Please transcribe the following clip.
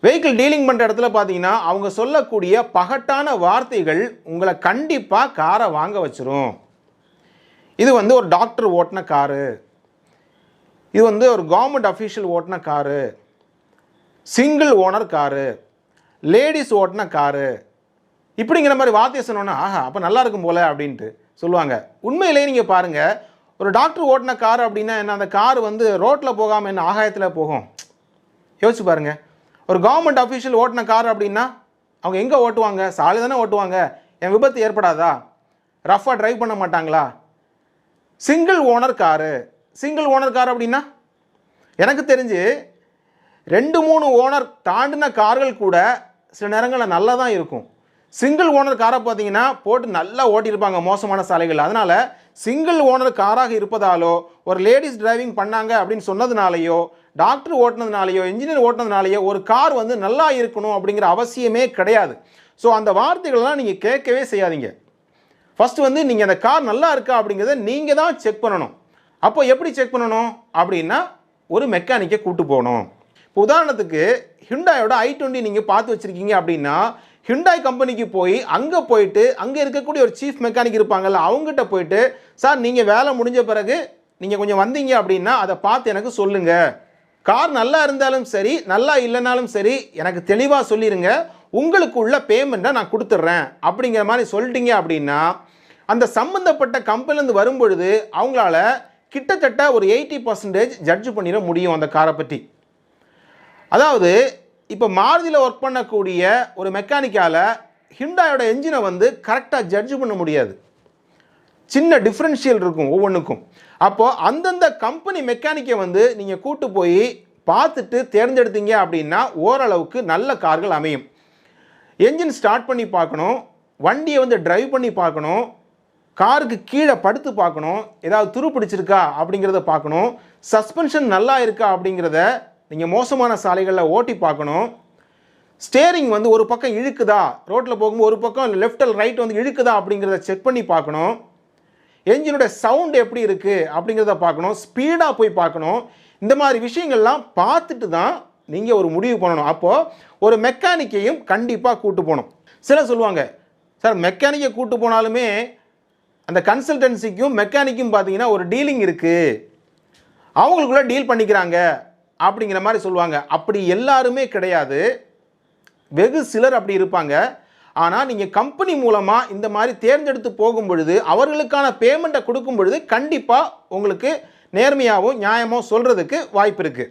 Vehicle dealing பண்ணுற இடத்துல பார்த்தீங்கன்னா அவங்க சொல்லக்கூடிய பகட்டான வார்த்தைகள் உங்களை கண்டிப்பாக காரை வாங்க வச்சிரும். இது ஒரு டாக்டர் ஓட்டின காரு, இது ஒரு கவர்மெண்ட் அஃபீஷியல் ஓட்டின car, single owner car, ladies ஓட்டின காரு, இப்படிங்கிற மாதிரி வார்த்தையை சொன்னோன்னா ஆஹா அப்போ நல்லா இருக்கும் போல அப்படின்ட்டு சொல்லுவாங்க. உண்மையிலேயே நீங்கள் பாருங்கள், ஒரு டாக்டர் ஓட்டின கார் அப்படின்னா என்ன, அந்த கார் ரோட்டில் போகாமல் என்ன ஆகாயத்தில் போகும்? யோசிச்சு பாருங்கள். ஒரு கவர்மெண்ட் அஃபீஷியல் ஓட்டின கார் அப்படின்னா அவங்க எங்கே ஓட்டுவாங்க? சாலை தானே ஓட்டுவாங்க. என் விபத்து ஏற்படாதா? ரஃபாக ட்ரைவ் பண்ண மாட்டாங்களா? Single owner car, single owner car அப்படின்னா எனக்கு தெரிஞ்சு 2-3 ஓனர் தாண்டின கார்கள் கூட சில நேரங்களில் நல்லா தான் இருக்கும். சிங்கிள் ஓனர் காரை பார்த்தீங்கன்னா போட்டு நல்லா ஓட்டியிருப்பாங்க மோசமான சாலைகள். அதனால் சிங்கிள் ஓனர் காராக இருப்பதாலோ, ஒரு லேடிஸ் டிரைவிங் பண்ணாங்க அப்படின்னு சொன்னதுனாலையோ, டாக்டர் ஓட்டினதுனாலையோ, இன்ஜினியர் ஓட்டினதுனாலையோ ஒரு கார் நல்லா இருக்கணும் அப்படிங்கிற அவசியமே கிடையாது. ஸோ அந்த வார்த்தைகள்லாம் நீங்கள் கேட்கவே செய்யாதீங்க. ஃபஸ்ட்டு நீங்கள் அந்த கார் நல்லா இருக்கா அப்படிங்கிறத நீங்கள் தான் செக் பண்ணணும். அப்போ எப்படி செக் பண்ணணும் அப்படின்னா, ஒரு மெக்கானிக்கை கூட்டு போகணும். இப்போ உதாரணத்துக்கு ஹிண்டாயோட i20 நீங்கள் பார்த்து வச்சுருக்கீங்க அப்படின்னா, ஹிண்டாய் கம்பெனிக்கு போய் அங்கே போயிட்டு அங்கே இருக்கக்கூடிய ஒரு சீஃப் மெக்கானிக் இருப்பாங்கல்ல, அவங்ககிட்ட போயிட்டு சார் நீங்கள் வேலை முடிஞ்ச பிறகு நீங்கள் கொஞ்சம் வந்தீங்க அப்படின்னா அதை பார்த்து எனக்கு சொல்லுங்கள். கார் நல்லா இருந்தாலும் சரி, நல்லா இல்லைனாலும் சரி, எனக்கு தெளிவாக சொல்லிடுங்க, உங்களுக்கு உள்ள பேமெண்ட்டை நான் கொடுத்துட்றேன் அப்படிங்கிற மாதிரி சொல்லிட்டீங்க அப்படின்னா, அந்த சம்மந்தப்பட்ட கம்பெனிலேருந்து வரும்பொழுது அவங்களால கிட்டத்தட்ட ஒரு 80% ஜட்ஜ் பண்ணிட முடியும் அந்த காரை பற்றி. அதாவது இப்போ மாருதியில் ஒர்க் பண்ணக்கூடிய ஒரு மெக்கானிக்கால் ஹிண்டாயோட என்ஜினை கரெக்டாக ஜட்ஜ் பண்ண முடியாது. சின்ன டிஃப்ரென்ஷியல் இருக்கும் ஒவ்வொன்றுக்கும். அப்போது அந்தந்த கம்பெனி மெக்கானிக்கை நீங்கள் கூட்டு போய் பார்த்துட்டு தேர்ந்தெடுத்தீங்க அப்படின்னா ஓரளவுக்கு நல்ல கார்கள் அமையும். என்ஜின் ஸ்டார்ட் பண்ணி பார்க்கணும், வண்டியை டிரைவ் பண்ணி பார்க்கணும், காருக்கு கீழே படுத்து பார்க்கணும், ஏதாவது துரு பிடிச்சிருக்கா அப்படிங்கிறத பார்க்கணும், சஸ்பென்ஷன் நல்லா இருக்கா அப்படிங்கிறத நீங்கள் மோசமான சாலைகளில் ஓட்டி பார்க்கணும். ஸ்டேரிங் ஒரு பக்கம் இழுக்குதா, ரோட்டில் போகும்போது ஒரு பக்கம் லெஃப்ட் ரைட் இழுக்குதா அப்படிங்கிறத செக் பண்ணி பார்க்கணும். என்ஜினோட சவுண்ட் எப்படி இருக்குது அப்படிங்கிறத பார்க்கணும், ஸ்பீடாக போய் பார்க்கணும். இந்த மாதிரி விஷயங்கள்லாம் பார்த்துட்டு தான் நீங்கள் ஒரு முடிவு பண்ணணும். அப்போது ஒரு மெக்கானிக்கையும் கண்டிப்பாக கூட்டு போகணும். சிலர் சொல்லுவாங்க, சார் மெக்கானிக்கை கூட்டு போனாலுமே அந்த கன்சல்டன்சிக்கும் மெக்கானிக்கும் பார்த்தீங்கன்னா ஒரு டீலிங் இருக்குது, அவங்களுக்குள்ள டீல் பண்ணிக்கிறாங்க அப்படிங்கிற மாதிரி சொல்லுவாங்க. அப்படி எல்லாருமே கிடையாது, வெகு சிலர் அப்படி இருப்பாங்க. ஆனால் நீங்கள் கம்பெனி மூலமாக இந்த மாதிரி தேர்ந்தெடுத்து போகும் பொழுது, அவர்களுக்கான பேமெண்ட்டை கொடுக்கும் பொழுது கண்டிப்பாக உங்களுக்கு நேர்மையாகவும் நியாயமாக சொல்கிறதுக்கு வாய்ப்பு இருக்குது.